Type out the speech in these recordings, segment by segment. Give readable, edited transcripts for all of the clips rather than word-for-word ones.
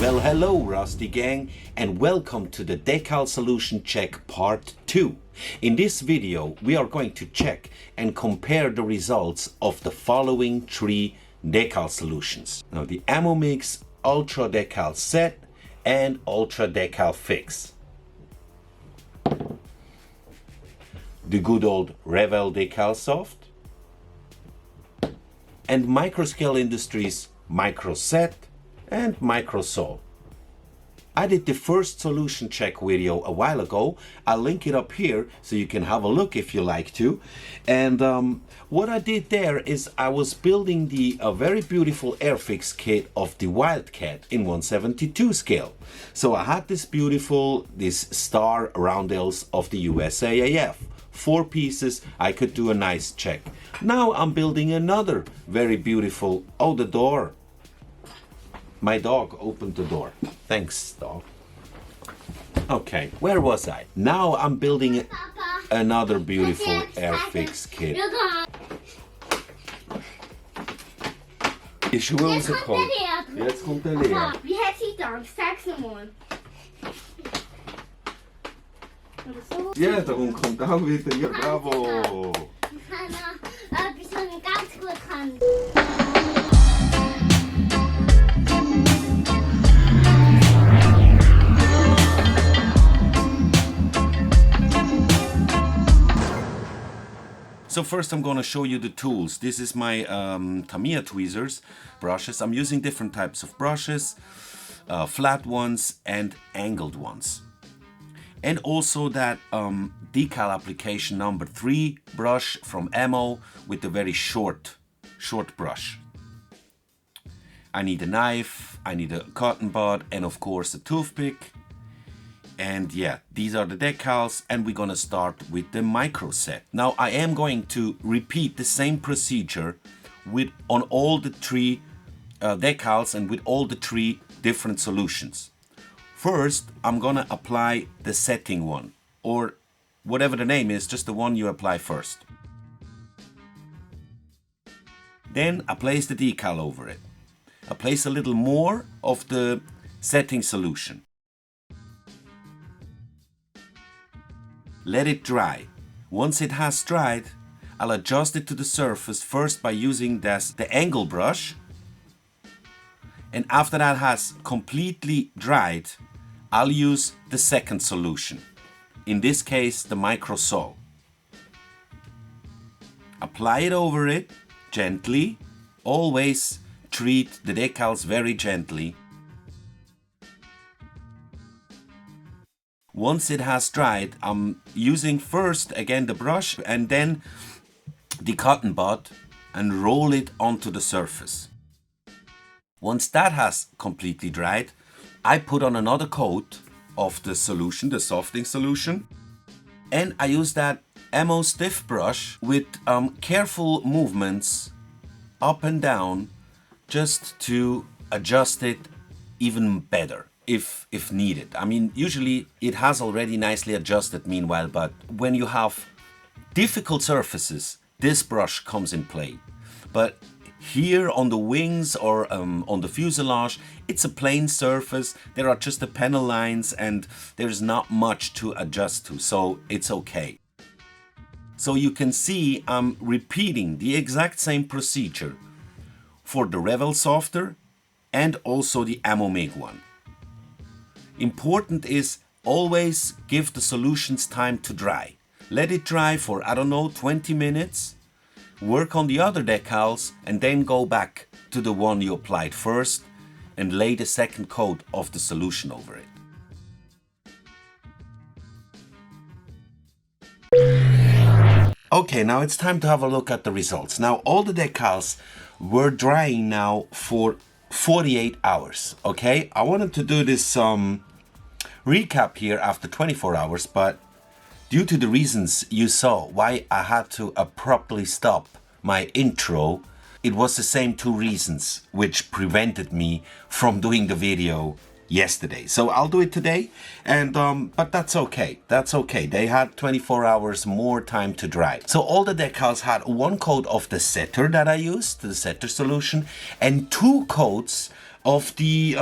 Well, hello Rusty Gang, and welcome to the Decal Solution Check Part 2. In this video we are going to check and compare the results of the following three decal solutions. Now the Ammo Mix Ultra Decal Set and Ultra Decal Fix. The good old REVELL Decal Soft. And Microscale Industries Micro Set and Microscale. I did the first solution check video a while ago. I'll link it up here so you can have a look if you like to. And what I did there is I was building the very beautiful Airfix kit of the Wildcat in 1/72 scale. So I had this star roundels of the USAAF. 4 pieces, I could do a nice check. Now I'm building another very beautiful, oh, the door. My dog opened the door. Thanks, dog. Okay, where was I? Now I'm building another beautiful Airfix kit. Ich schwöre, es kommt. Jetzt kommt der Lea. Wie hat sie dann? Sag's nochmal. Ja, darum kommt auch wieder. Ja, bravo. Ich kann noch etwas ganz gut kann. So first I'm going to show you the tools. This is my Tamiya tweezers brushes. I'm using different types of brushes, flat ones and angled ones. And also that decal application number 3 brush from Ammo with the very short brush. I need a knife, I need a cotton bud, and of course a toothpick. And yeah, these are the decals, and we're gonna start with the micro set. Now I am going to repeat the same procedure on all the 3 decals and with all the 3 different solutions. First, I'm gonna apply the setting one, or whatever the name is, just the one you apply first. Then I place the decal over it. I place a little more of the setting solution. Let it dry. Once it has dried, I'll adjust it to the surface first by using the angle brush. And after that has completely dried, I'll use the second solution. In this case, the Microscale. Apply it over it gently. Always treat the decals very gently. Once it has dried, I'm using first again the brush and then the cotton bud and roll it onto the surface. Once that has completely dried, I put on another coat of the solution, the softening solution, and I use that Ammo stiff brush with careful movements up and down just to adjust it even better. If needed. I mean, usually it has already nicely adjusted meanwhile, but when you have difficult surfaces, this brush comes in play. But here on the wings or on the fuselage, it's a plain surface. There are just the panel lines and there's not much to adjust to, so it's okay. So you can see I'm repeating the exact same procedure for the REVELL Softer and also the Ammo Mix one. Important is always give the solutions time to dry. Let it dry for, I don't know, 20 minutes. Work on the other decals and then go back to the one you applied first and lay the second coat of the solution over it. Okay, now it's time to have a look at the results. Now all the decals were drying now for 48 hours, okay? I wanted to do this recap here after 24 hours, but due to the reasons you saw why I had to abruptly stop my intro, it was the same 2 reasons which prevented me from doing the video yesterday. So I'll do it today, and but that's okay. That's okay. They had 24 hours more time to dry. So all the decals had 1 coat of the setter that I used, the setter solution, and 2 coats of the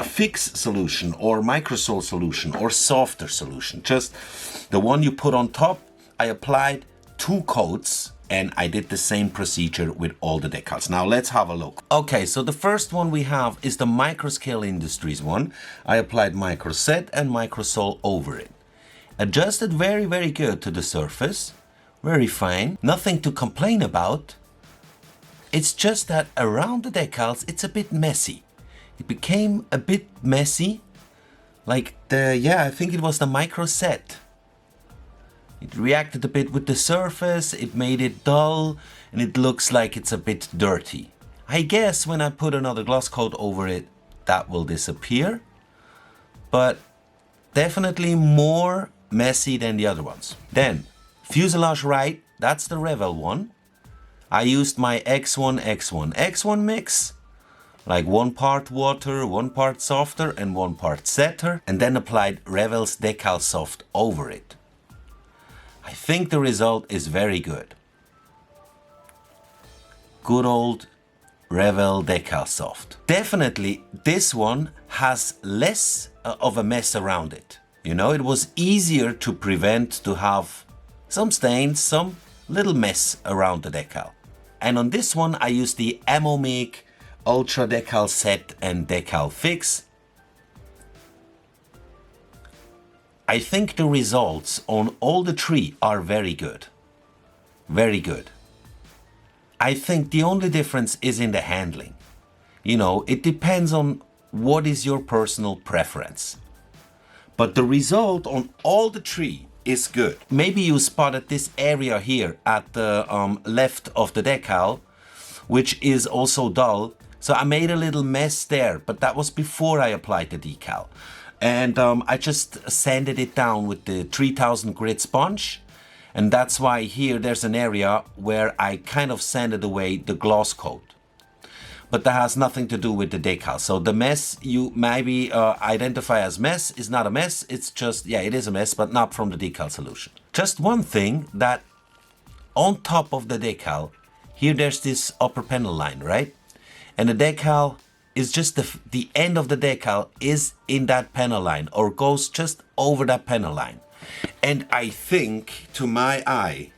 fix solution or Microscale solution or softer solution. Just the one you put on top. I applied 2 coats and I did the same procedure with all the decals. Now let's have a look. Okay, so the first one we have is the Microscale Industries one. I applied Microset and Microsol over it. Adjusted very, very good to the surface. Very fine. Nothing to complain about. It's just that around the decals, it's a bit messy. It became a bit messy. Like I think it was the Microset. It reacted a bit with the surface, it made it dull, and it looks like it's a bit dirty. I guess when I put another gloss coat over it, that will disappear. But definitely more messy than the other ones. Then, fuselage right, that's the REVELL one. I used my X1 mix, like 1 part water, 1 part softer, and 1 part setter, and then applied REVELL's Decal Soft over it. I think the result is very good. Good old REVELL Decal Soft. Definitely this one has less of a mess around it. You know, it was easier to prevent to have some stains, some little mess around the decal. And on this one I used the Amomake Ultra Decal Set and Decal Fix. I think the results on all the 3 are very good. Very good. I think the only difference is in the handling. You know, it depends on what is your personal preference. But the result on all the 3 is good. Maybe you spotted this area here at the left of the decal, which is also dull. So I made a little mess there, but that was before I applied the decal. And I just sanded it down with the 3000 grit sponge. And that's why here there's an area where I kind of sanded away the gloss coat. But that has nothing to do with the decal. So the mess you maybe identify as mess is not a mess. It's just, yeah, it is a mess, but not from the decal solution. Just one thing, that on top of the decal, here there's this upper panel line, right? And the decal is just the end of the decal is in that panel line or goes just over that panel line. And I think, to my eye,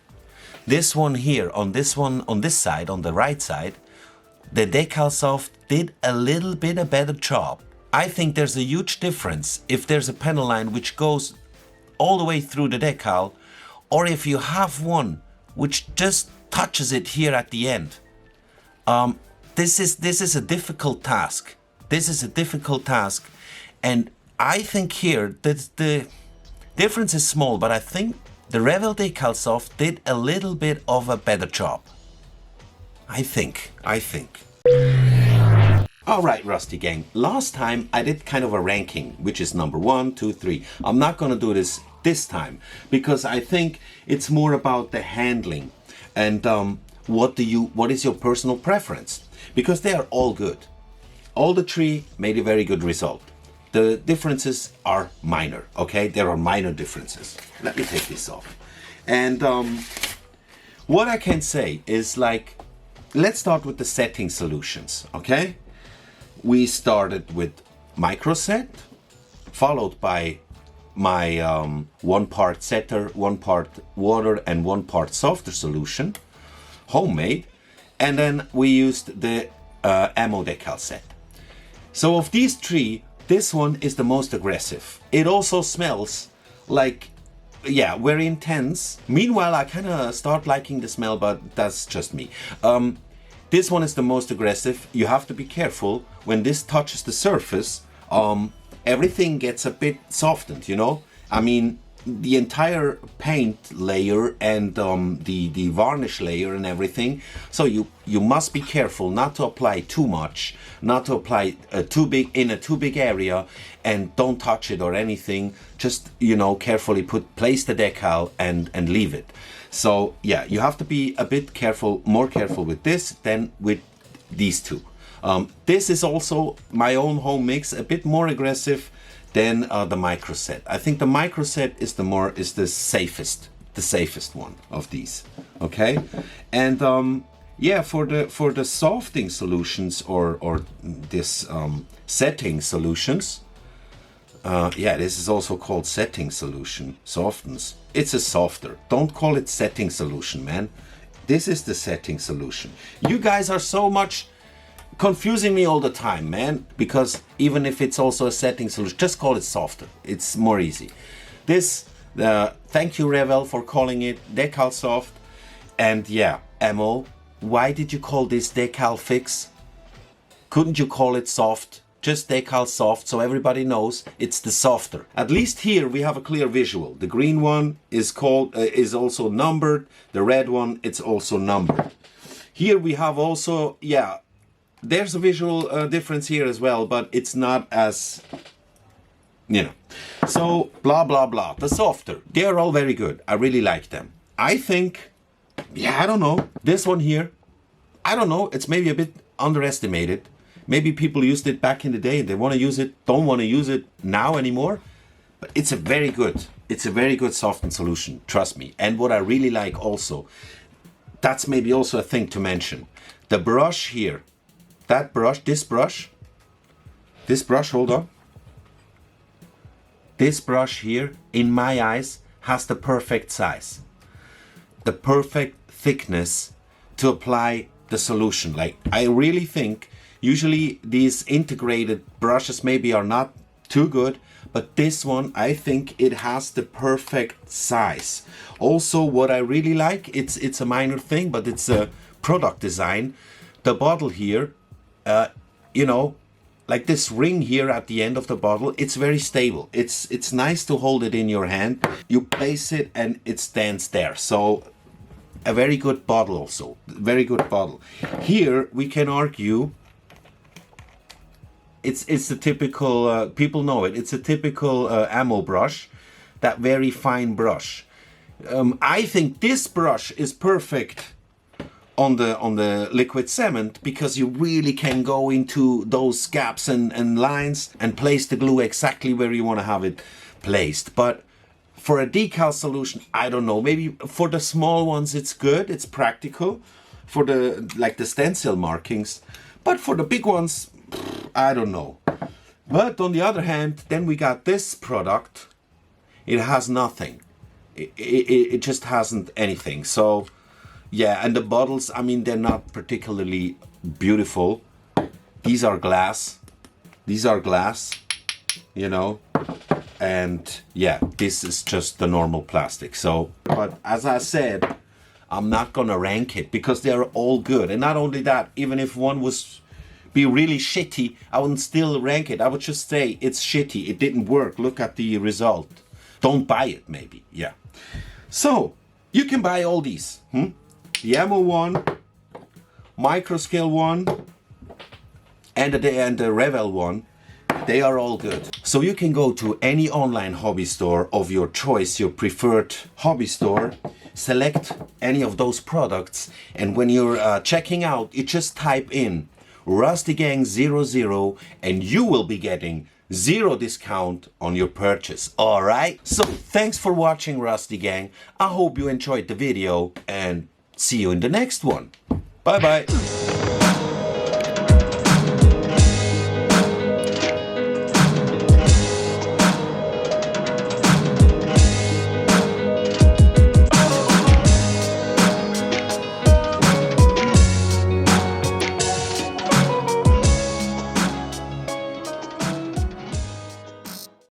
this one here, on this side, on the right side, the Decal Soft did a little bit a better job. I think there's a huge difference if there's a panel line which goes all the way through the decal, or if you have one which just touches it here at the end. This is a difficult task. This is a difficult task, and I think here that the difference is small, but I think the REVELL Decal Soft did a little bit of a better job. I think. Alright, Rusty Gang, last time I did kind of a ranking, which is number 1, 2, 3. I'm not gonna do this time, because I think it's more about the handling and what is your personal preference, because they are all good. All the 3 made a very good result. The differences are minor, okay? There are minor differences. Let me take this off. And what I can say is, like, let's start with the setting solutions, okay? We started with Microset, followed by my 1 part setter, 1 part water, and 1 part softer solution, homemade. And then we used the Ammo Decal set. So of these 3, this one is the most aggressive. It also smells like, yeah, very intense. Meanwhile, I kind of start liking the smell, but that's just me. This one is the most aggressive. You have to be careful when this touches the surface. Everything gets a bit softened, you know? I mean, the entire paint layer and the varnish layer and everything. So you must be careful not to apply too much, not to apply too big in a too big area, and don't touch it or anything. Just, you know, carefully place the decal and leave it. So yeah, you have to be a bit careful, more careful with this than with these 2. This is also my own home mix, a bit more aggressive than the Microset. I think the Microset is the safest one of these. Okay, and yeah, for the softening solutions or this setting solutions. Yeah, this is also called setting solution. Softens. It's a softer. Don't call it setting solution, man. This is the setting solution. You guys are so much confusing me all the time, man. Because even if it's also a setting solution, just call it softer. It's more easy. This, thank you, Revell, for calling it Decal Soft. And yeah, Mo, why did you call this Decal Fix? Couldn't you call it soft? Just Decal Soft, so everybody knows it's the softer. At least here we have a clear visual. The green one is called is also numbered. The red one, it's also numbered. Here we have also, yeah, there's a visual difference here as well, but it's not as, you know. So blah blah blah. The softer, they're all very good. I really like them. I think, yeah, I don't know. This one here, I don't know. It's maybe a bit underestimated. Maybe people used it back in the day. They want to use it, don't want to use it now anymore. But it's a very good softened solution, trust me. And what I really like also, that's maybe also a thing to mention. The brush here, that brush, this brush, hold on. This brush here, in my eyes, has the perfect size. The perfect thickness to apply the solution. Like, I really think usually these integrated brushes maybe are not too good, but this one, I think it has the perfect size. Also, what I really like, it's a minor thing, but it's a product design. The bottle here, you know, like this ring here at the end of the bottle, it's very stable. It's nice to hold it in your hand. You place it and it stands there. So a very good bottle also, very good bottle. Here we can argue it's the typical, people know it, it's a typical ammo brush, that very fine brush. I think this brush is perfect on the liquid cement because you really can go into those gaps and lines and place the glue exactly where you want to have it placed. But for a decal solution, I don't know, maybe for the small ones it's good, it's practical for the like the stencil markings, but for the big ones, I don't know. But on the other hand, then we got this product. It has nothing. It just hasn't anything. So yeah, and the bottles, I mean, they're not particularly beautiful. These are glass. These are glass, you know. And yeah, this is just the normal plastic. So, but as I said, I'm not gonna rank it because they're all good. And not only that, even if one was be really shitty, I wouldn't still rank it. I would just say it's shitty. It didn't work. Look at the result. Don't buy it, maybe. Yeah. So you can buy all these. The ammo one, Microscale one, and the REVELL one. They are all good. So you can go to any online hobby store of your choice, your preferred hobby store, select any of those products, and when you're checking out, you just type in RustyGang00 and you will be getting 0 discount on your purchase. Alright? So thanks for watching, Rusty Gang. I hope you enjoyed the video and see you in the next one. Bye bye.